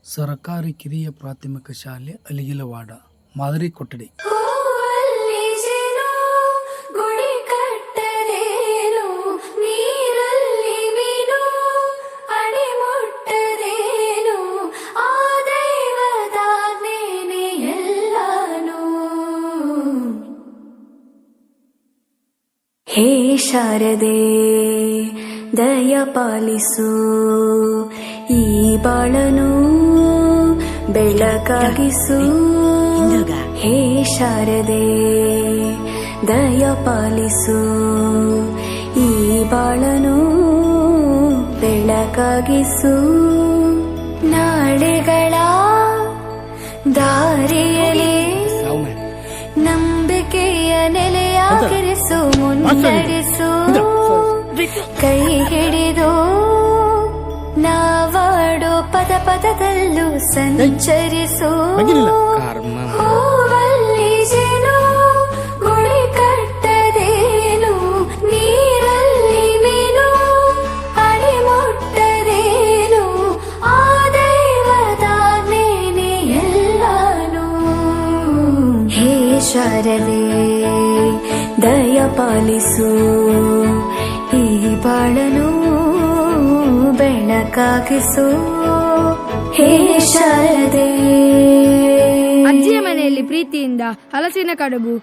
ಸರಕಾರಿ ಕಿರಿಯ ಪ್ರಾಥಮಿಕ ಶಾಲೆ ಅಲಿಗಿಲವಾಡ ಮಾದರಿ ಕೊಠಡಿ. ಹೇ ಶಾರದೆ ದಯ ಪಾಲಿಸು, ಈ ಬಾಳನು ಬೆಳಕಾಗಿಸು. ಹೇ ಶಾರದೆ ದಯ ಪಾಲಿಸು, ಈ ಬಾಳನು ಬೆಳಕಾಗಿಸು. ನಾಳೆಗಳ ದಾರಿಯಲ್ಲಿ ನಂಬಿಕೆಯ ನೆಲೆಯಾಗಿರಿಸು, ಮುನ್ನಡೆಸು. ಕೈ ಹಿಡಿದು ನಾವಾಡೋ ಪದ ಪದದಲ್ಲೂ ಸಂಚರಿಸು. ಹೂವಲ್ಲಿ ಜೇನು ಗುಳಿ ಕಟ್ಟದೇನು, ನೀರಲ್ಲಿ ಮೀನು ಅಡಿ ಮುಟ್ಟದೇನು, ಆ ದೈವದಾಜ್ಞೆನೇ ಎಲ್ಲಾನು. ಹೇ ಶಾರದೆ ದಯ ಪಾಲಿಸು, ಈ ಬಾಳನು ಬೆಳಕಾಗಿಸು. ಹೇ ಶಾರದೆ. ಅಜ್ಜಿಯ ಮನೆಯಲ್ಲಿ ಪ್ರೀತಿಯಿಂದ ಹಲಸಿನ ಕಡುಬು